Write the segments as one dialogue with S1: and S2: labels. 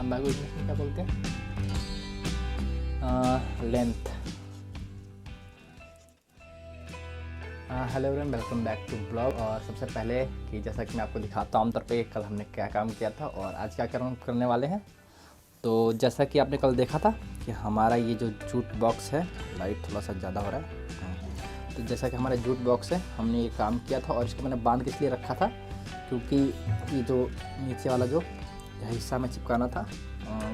S1: लंबाई को इंग्लिश में क्या बोलते हैं? Length. Hello everyone, welcome back to blog. और सबसे पहले कि जैसा कि मैं आपको दिखाता हूँ आमतौर पे कल हमने क्या काम किया था और आज क्या करने वाले हैं। तो जैसा कि आपने कल देखा था कि हमारा ये जो जूट बॉक्स है, लाइट थोड़ा सा ज़्यादा हो रहा है, तो जैसा कि हमारा जूट बॉक्स है हमने ये काम किया था। और इसको मैंने बांध के इसलिए रखा था क्योंकि ये जो नीचे वाला जो हिस्सा में चिपकाना था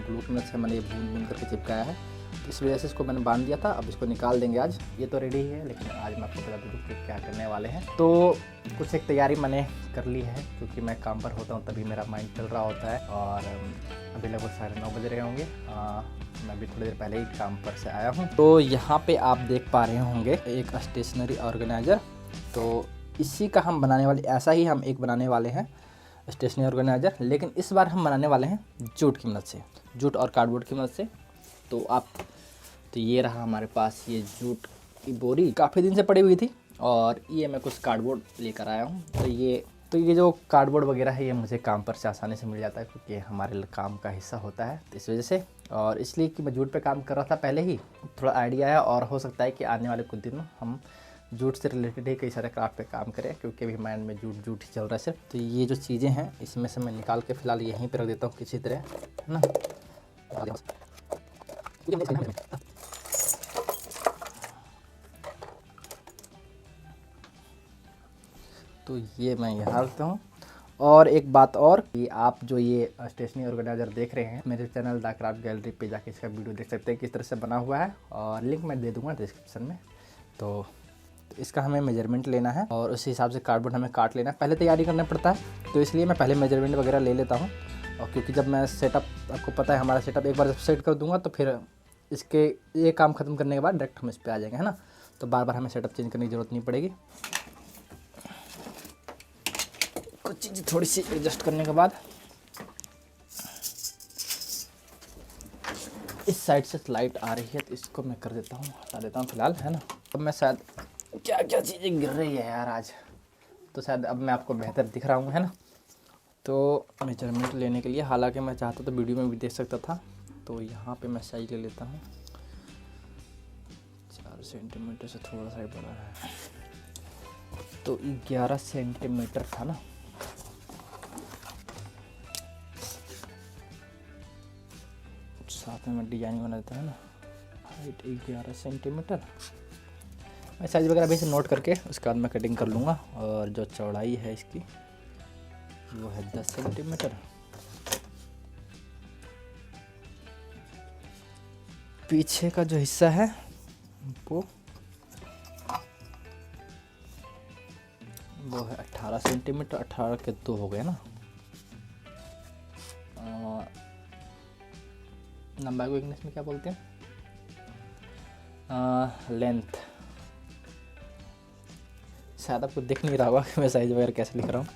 S1: ग्लू की मदद से मैंने ये बूंद करके चिपकाया है, तो इस वजह से इसको मैंने बांध दिया था। अब इसको निकाल देंगे आज। ये तो रेडी है, लेकिन आज मैं आपको बता दूँ कि क्या करने वाले हैं। तो कुछ एक तैयारी मैंने कर ली है क्योंकि मैं काम पर होता हूँ तभी मेरा माइंड चल रहा होता है। और अभी लगभग 9:30 बज रहे होंगे। मैं भी थोड़ी देर पहले ही काम पर से आया हूँ। तो यहाँ पे आप देख पा रहे होंगे एक स्टेशनरी ऑर्गेनाइज़र। तो इसी का हम बनाने वाले, ऐसा ही हम एक बनाने वाले हैं स्टेशनरी ऑर्गेनाइज़र, लेकिन इस बार हम बनाने वाले हैं जूट की मदद से, जूट और कार्डबोर्ड की मदद से। तो ये रहा हमारे पास ये जूट की बोरी, काफ़ी दिन से पड़ी हुई थी और ये मैं कुछ कार्डबोर्ड लेकर आया हूँ। तो ये जो कार्डबोर्ड वगैरह है ये मुझे काम पर से आसानी से मिल जाता है क्योंकि हमारे काम का हिस्सा होता है, तो इस वजह से। और इसलिए कि मैं जूट पे काम कर रहा था पहले ही, थोड़ा आइडिया है और हो सकता है कि आने वाले कुछ दिनों हम जूट से रिलेटेड ही कई सारे क्राफ्ट पे काम करें क्योंकि अभी माइंड में जूट ही चल रहा है सिर्फ। तो ये जो चीज़ें हैं इसमें से मैं निकाल के फ़िलहाल यहीं पर रख देता हूँ किसी तरह, है ना। तो ये मैं यहाँ रखता हूँ। और एक बात और कि आप जो ये स्टेशनरी ऑर्गेनाइज़र देख रहे हैं, मेरे चैनल द क्राफ्ट गैलरी पे जाके इसका वीडियो देख सकते हैं किस तरह से बना हुआ है, और लिंक मैं दे दूँगा डिस्क्रिप्शन में। तो इसका हमें मेजरमेंट लेना है और उसी हिसाब से कार्डबोर्ड हमें काट लेना है। पहले तैयारी करना पड़ता है, तो इसलिए मैं पहले मेजरमेंट वगैरह ले लेता हूँ। और क्योंकि जब मैं सेटअप, आपको पता है हमारा सेटअप एक बार जब सेट कर दूँगा तो फिर इसके ये काम ख़त्म करने के बाद डायरेक्ट हम इस पर आ जाएंगे, है ना। तो बार बार हमें सेटअप चेंज करने की ज़रूरत नहीं पड़ेगी। कुछ चीज़ थोड़ी सी एडजस्ट करने के बाद इस साइड से लाइट आ रही है तो इसको मैं कर देता हूँ, हटा देता हूँ फ़िलहाल, है ना। अब मैं शायद क्या क्या चीज़ें गिर रही है यार आज, तो शायद अब मैं आपको बेहतर दिख रहा हूँ, है ना। तो मेजरमेंट लेने के लिए, हालांकि मैं चाहता तो वीडियो में भी देख सकता था, तो यहाँ पे मैं साइज ले लेता हूँ। 4 सेंटीमीटर से थोड़ा सा बड़ा है, तो 11 सेंटीमीटर था ना। साथ में मैं डिजाइन बना देता है ना। Height 11 centimetre. मैं साइज़ वगैरह भी से नोट करके उसके बाद मैं कटिंग कर लूँगा। और जो चौड़ाई है इसकी वो है 10 सेंटीमीटर। पीछे का जो हिस्सा है वो है 18 सेंटीमीटर। 18 के 2 हो गए ना। लंबाई को इंग्लिश में क्या बोलते हैं? लेंथ। शायद आपको दिख नहीं रहा होगा कि मैं साइज़ वगैरह कैसे लिख रहा हूँ।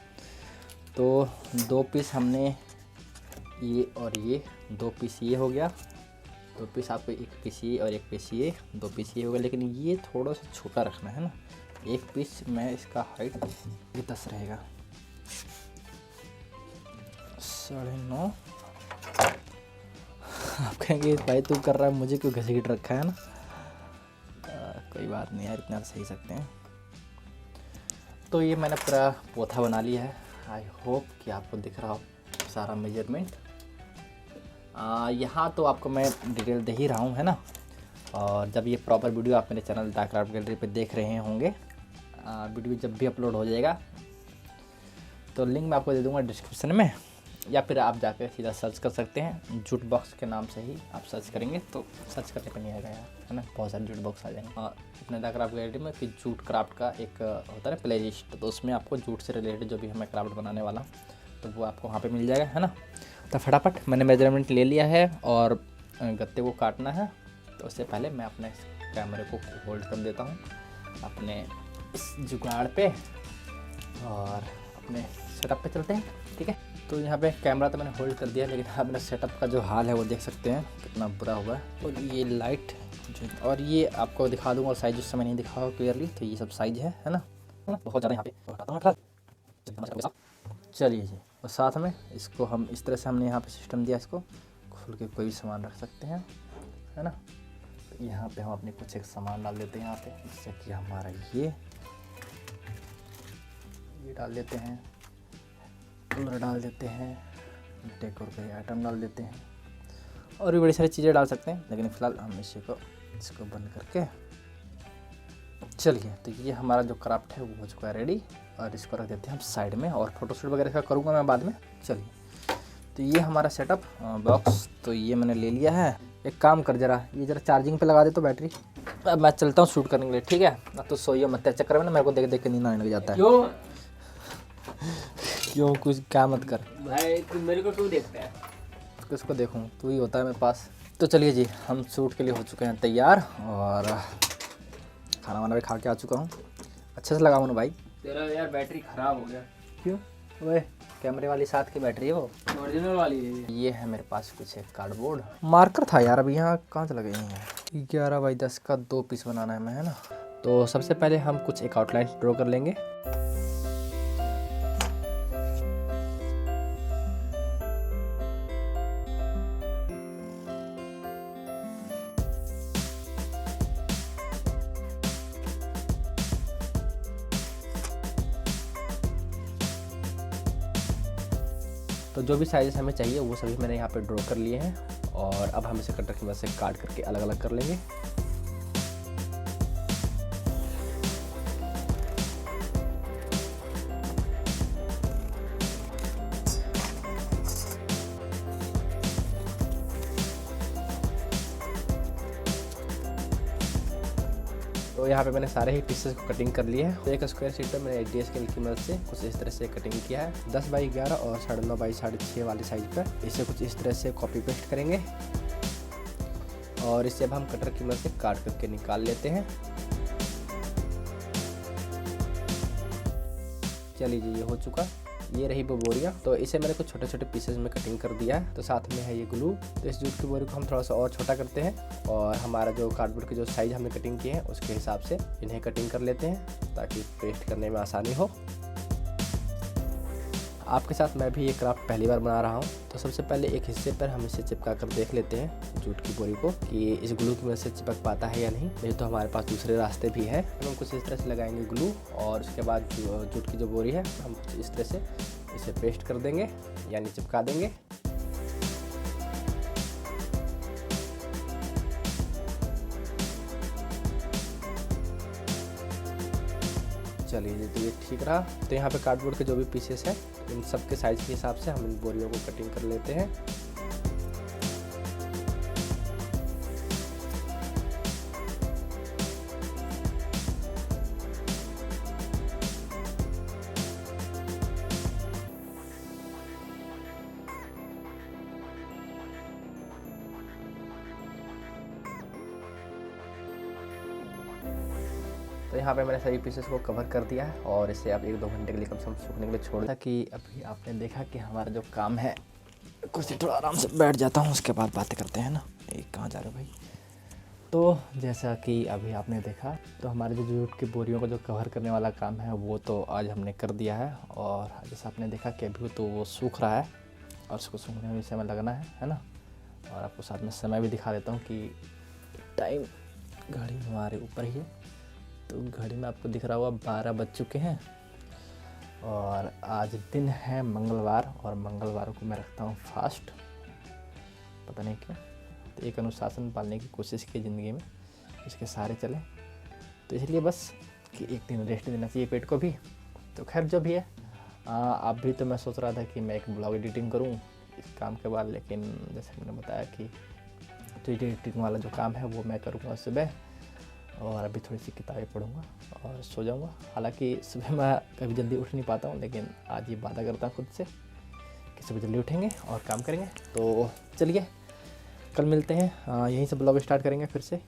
S1: तो 2 पीस हमने ये और ये 2 पीस ये हो गया, 2 पीस आपको 1 पीस ये और 1 पीस ये, 2 पीस ये हो गया। लेकिन ये थोड़ा सा छोटा रखना है ना। 1 पीस में इसका हाइट ये 10 रहेगा, 9.5। आप कहेंगे भाई तू कर रहा है, मुझे क्यों घसीट रखा है ना। कोई बात नहीं यार, इतना सही सकते हैं। तो ये मैंने पूरा पोथा बना लिया है। आई होप कि आपको दिख रहा हो सारा मेजरमेंट। यहाँ तो आपको मैं डिटेल दे ही रहा हूँ, है ना। और जब ये प्रॉपर वीडियो आप मेरे चैनल द क्राफ्ट गैलरी पे देख रहे होंगे, वीडियो जब भी अपलोड हो जाएगा तो लिंक मैं आपको दे दूँगा डिस्क्रिप्शन में, या फिर आप जाकर सीधा सर्च कर सकते हैं। जूट बॉक्स के नाम से ही आप सर्च करेंगे तो सर्च करने पर नहीं आएगा यार, है ना। बहुत सारे जूट बॉक्स आ जाएंगे। और अपने द क्राफ्ट गैलरी में कि जूट क्राफ्ट का एक होता है प्ले लिस्ट, तो उसमें आपको जूट से रिलेटेड जो भी हमें क्राफ्ट बनाने वाला तो वो आपको वहाँ पे मिल जाएगा, है ना। तो फटाफट मैंने मेजरमेंट ले लिया है और गत्ते को काटना है। तो उससे पहले मैं अपने कैमरे को होल्ड कर देता हूँ अपने इस जुगाड़ पे और अपने सेटअप पे चलते हैं, ठीक है। तो यहाँ पे कैमरा तो मैंने होल्ड कर दिया, लेकिन आप मेरा सेटअप का जो हाल है वो देख सकते हैं कितना बुरा हुआ है। और ये लाइट जो, और ये आपको दिखा दूँगा, और साइज उस समय नहीं दिखा क्लियरली, तो ये सब साइज है ना। बहुत ज़्यादा यहाँ पे। चलिए जी, और साथ में इसको हम इस तरह से हमने यहाँ पे सिस्टम दिया, इसको खोल के कोई भी सामान रख सकते हैं, है ना। तो यहाँ पे हम अपने कुछ एक सामान डाल देते हैं यहाँ पे, जैसे कि हमारा ये डाल देते हैं, कूलर डाल देते हैं, डेकोर के आइटम डाल देते हैं और भी बड़ी सारी चीज़ें डाल सकते हैं, लेकिन फ़िलहाल हम इसको बंद करके चलिए। तो ये हमारा जो क्राफ्ट है वो हो चुका है रेडी और इसको रख देते हैं हम साइड में, और फोटोशूट वगैरह का करूँगा मैं बाद में। चलिए, तो ये हमारा सेटअप बॉक्स तो ये मैंने ले लिया है। एक काम कर, जरा ये जरा चार्जिंग पे लगा दे तो बैटरी। अब मैं चलता हूँ शूट करने के लिए, ठीक है। अब तो सोइए मत, चक्कर में ना मेरे को देख देख के नींद आने लग जाता है। क्यों कुछ क्या मत कर
S2: भाई, तू मेरे को क्यों देखता है?
S1: किसको देखूँ, तू ही होता है मेरे पास। तो चलिए जी, हम शूट के लिए हो चुके हैं तैयार और खाना वाना भी खा के आ चुका हूँ। अच्छे से लगाऊँ ना भाई?
S2: तेरा यार बैटरी खराब हो गया।
S1: क्यों? वह कैमरे वाली साथ की बैटरी है वो,
S2: ओरिजिनल वाली है।
S1: ये है मेरे पास कुछ एक कार्डबोर्ड मार्कर था यार, अभी यहाँ कहाँ चला गया है। 11x10 का 2 पीस बनाना है मैं, है ना। तो सबसे पहले हम कुछ एक आउटलाइन ड्रॉ कर लेंगे। तो जो भी साइज़ हमें चाहिए वो सभी मैंने यहाँ पे ड्रॉ कर लिए हैं और अब हम इसे कटर की मदद से काट करके अलग अलग कर लेंगे। तो यहाँ पे मैंने सारे ही पीसेस को कटिंग कर लिए हैं। तो एक स्क्वायर शीट पे मैंने ATS स्केल की मदद से कुछ इस तरह से कटिंग किया है, 10x11 और 9.5x6 वाली साइज पर। इसे कुछ इस तरह से कॉपी पेस्ट करेंगे और इसे अब हम कटर की मदद से काट करके निकाल लेते हैं। चलिए जी, ये हो चुका। ये रही वो बोरियाँ, तो इसे मैंने कुछ छोटे छोटे पीसेस में कटिंग कर दिया है। तो साथ में है ये ग्लू। तो इस जूट की बोरी को हम थोड़ा सा और छोटा करते हैं और हमारा जो कार्डबोर्ड के जो साइज़ हमने कटिंग किए हैं उसके हिसाब से इन्हें कटिंग कर लेते हैं ताकि पेस्ट करने में आसानी हो। आपके साथ मैं भी ये क्राफ्ट पहली बार बना रहा हूँ। तो सबसे पहले एक हिस्से पर हम इसे चिपका कर देख लेते हैं जूट की बोरी को कि इस ग्लू की मदद से चिपक पाता है या नहीं। नहीं तो हमारे पास दूसरे रास्ते भी हैं। हम कुछ इस तरह से लगाएंगे ग्लू और उसके बाद जूट की जो बोरी है हम कुछ इस तरह से इसे पेस्ट कर देंगे यानी चिपका देंगे। चलिए, तो ये ठीक रहा। तो यहाँ पे कार्डबोर्ड के जो भी पीसेस हैं इन सब के साइज़ के हिसाब से हम इन बोरियों को कटिंग कर लेते हैं। तो यहाँ पे मैंने सभी पीसेस को कवर कर दिया है और इसे अब 1-2 घंटे के लिए कम से कम सूखने के लिए छोड़ दिया। कि अभी आपने देखा कि हमारा जो काम है, कुर्सी थोड़ा आराम से बैठ जाता हूँ उसके बाद बातें करते हैं ना। कहाँ जा रहे हो भाई? तो जैसा कि अभी आपने देखा, तो हमारे जो जूट की बोरियों को जो कवर करने वाला काम है वो तो आज हमने कर दिया है। और जैसा आपने देखा कि अभी तो वो सूख रहा है और उसको सूखने में भी समय लगना है ना। और आपको साथ में समय भी दिखा देता हूँ कि टाइम घड़ी हमारे ऊपर ही है। तो घड़ी में आपको दिख रहा होगा 12 बज चुके हैं और आज दिन है मंगलवार और मंगलवार को मैं रखता हूँ फास्ट, पता नहीं क्यों। तो एक अनुशासन पालने की कोशिश की ज़िंदगी में, इसके सारे चले। तो इसलिए बस कि एक दिन रेस्ट देना चाहिए पेट को भी। तो खैर जो भी है, अभी तो मैं सोच रहा था कि मैं एक ब्लॉग एडिटिंग करूँ इस काम के बाद, लेकिन जैसे मैंने बताया कि तो एडिटिंग वाला जो काम है वो मैं करूँगा सुबह और अभी थोड़ी सी किताबें पढ़ूँगा और सो जाऊँगा। हालांकि सुबह मैं कभी जल्दी उठ नहीं पाता हूँ, लेकिन आज ये वादा करता हूँ खुद से कि सुबह जल्दी उठेंगे और काम करेंगे। तो चलिए, कल मिलते हैं, यहीं से ब्लॉग स्टार्ट करेंगे फिर से।